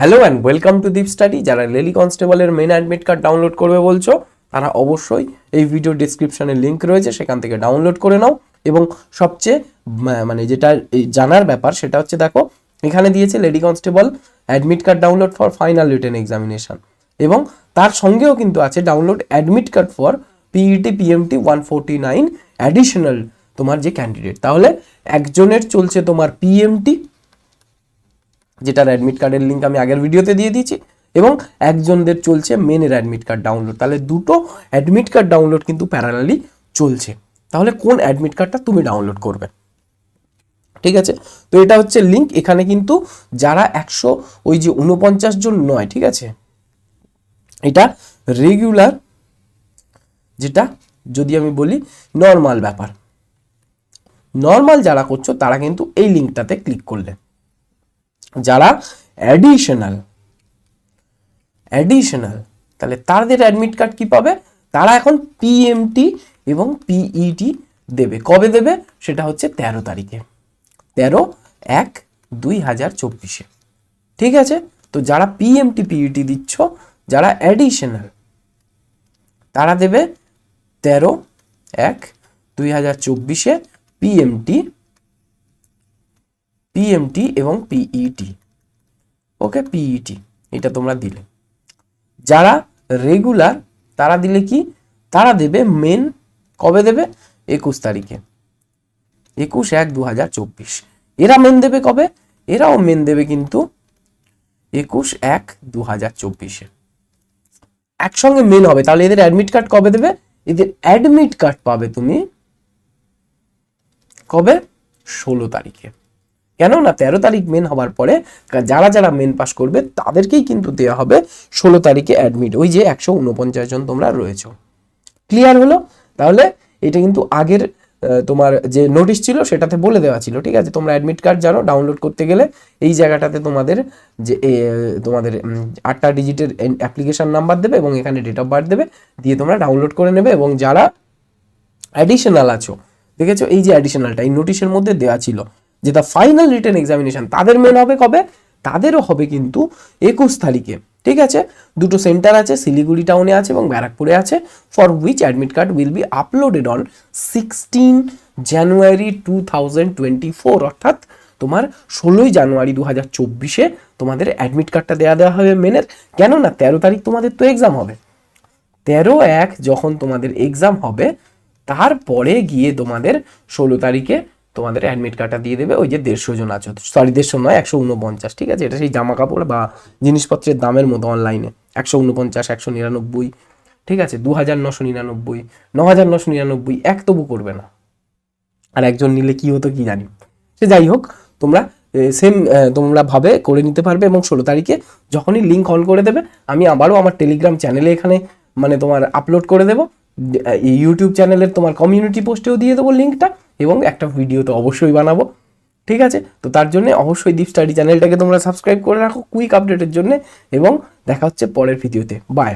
Hello and welcome to Deep study. যারা রেলি কনস্টেবলের মেন অ্যাডমিট কার্ড ডাউনলোড করবে বলছো, তারা অবশ্যই এই ভিডিও ডিসক্রিপশনে লিঙ্ক রয়েছে, সেখান থেকে ডাউনলোড করে নাও। এবং সবচেয়ে মানে যেটা জানার ব্যাপার সেটা হচ্ছে, দেখো এখানে দিয়েছে lady constable admit card download for final written examination, এবং তার সঙ্গেও কিন্তু আছে download admit card for PET PMT 149 additional তোমার যে ক্যান্ডিডেট। তাহলে একজনের চলছে তোমার পিএমটি, যেটার অ্যাডমিট কার্ডের লিঙ্ক আমি আগের ভিডিওতে দিয়ে দিয়েছি, এবং একজনদের চলছে মেনের অ্যাডমিট কার্ড ডাউনলোড। তাহলে দুটো অ্যাডমিট কার্ড ডাউনলোড কিন্তু প্যারালালি চলছে। তাহলে কোন অ্যাডমিট কার্ডটা তুমি ডাউনলোড করবে? ঠিক আছে, তো এটা হচ্ছে লিঙ্ক। এখানে কিন্তু যারা 149 জন নয়, ঠিক আছে, এটা রেগুলার, যেটা যদি আমি বলি নর্মাল ব্যাপার, নর্মাল যারা করছো তারা কিন্তু এই লিঙ্কটাতে ক্লিক করলে, যারা অ্যাডিশনাল তাহলে তাদের অ্যাডমিট কার্ড কি পাবে? তারা এখন পিএমটি এবং পিইটি দেবে। কবে দেবে? সেটা হচ্ছে 13 তারিখে, 13/1/2024। ঠিক আছে, তো যারা পিএমটি পিইটি দিচ্ছ, যারা অ্যাডিশনাল, তারা দেবে 13/1/2024 পিএমটি এবং পিইটি। ওকে, পিইটি এটা তোমরা দিলে। যারা রেগুলার তারা দিলে কি? তারা দেবে মেন। কবে দেবে? 21 তারিখে, 21/1/2024। এরা মেন দেবে কবে? এরাও মেন দেবে কিন্তু 21/1/2024। একসঙ্গে মেন হবে। তাহলে এদের অ্যাডমিট কার্ড কবে দেবে? এদের অ্যাডমিট কার্ড পাবে তুমি কবে? 16 তারিখে। কেন না 13 তারিখ মেন হওয়ার পরে যারা যারা মেন পাস করবে তাদেরকেই কিন্তু দেওয়া হবে 16 তারিখে অ্যাডমিট, ওই যে 149 জন তোমরা রয়েছো। ক্লিয়ার হলো? তাহলে এটা কিন্তু আগের তোমার যে নোটিশ ছিল সেটাতে বলে দেওয়া ছিল। ঠিক আছে, তোমরা অ্যাডমিট কার্ড জানো, ডাউনলোড করতে গেলে এই জায়গাটাতে তোমাদের যে তোমাদের 8টা ডিজিটের অ্যাপ্লিকেশন নাম্বার দেবে এবং এখানে ডেট অফ বার্থ দেবে, দিয়ে তোমরা ডাউনলোড করে নেবে। এবং যারা অ্যাডিশনাল আছো, দেখেছো এই যে অ্যাডিশনালটা এই নোটিশের মধ্যে দেওয়া ছিল, যেটা ফাইনাল রিটেন এক্সামিনেশন, তাদের মেন হবে কবে? তাদেরও হবে কিন্তু 21 তারিখে। ঠিক আছে, দুটো সেন্টার আছে, শিলিগুড়ি টাউনে আছে এবং ব্যারাকপুরে আছে। For which admit card will be uploaded on 16 জানুয়ারি 2024, অর্থাৎ তোমার 16 জানুয়ারি 2024 তোমাদের অ্যাডমিট কার্ডটা দেওয়া হবে মেনের। কেন না 13 তারিখ তোমাদের তো এক্সাম হবে। 13/1 যখন তোমাদের এক্সাম হবে, তারপরে গিয়ে তোমাদের 16 তারিখে তোমাদের অ্যাডমিট কার্ডটা দিয়ে দেবে। ওই যে 150 জন আছো, সরি 150 নয়, 149। ঠিক আছে, এটা সেই জামা কাপড় বা জিনিসপত্রের দামের মতো অনলাইনে 149, 199, ঠিক আছে, 2999, 9999, এক তবু করবে না। আর একজন নিলে কি হতো কি জানি, সে যাই হোক, তোমরা সেম তোমরা ভাবে করে নিতে পারবে। এবং 16 তারিখে যখনই লিঙ্ক অন করে দেবে, আমি আবারও আমার টেলিগ্রাম চ্যানেলে এখানে মানে তোমার আপলোড করে দেবো, ইউটিউব চ্যানেলের তোমার কমিউনিটি পোস্টেও দিয়ে দেবো লিঙ্কটা, এবং একটা ভিডিও তো অবশ্যই বানাবো। ঠিক আছে, তো তার জন্য অবশ্যই দীপ স্টাডি চ্যানেলটাকে তোমরা সাবস্ক্রাইব করে রাখো কুইক আপডেটের জন্য। এবং দেখা হচ্ছে পরের ভিডিওতে। বাই।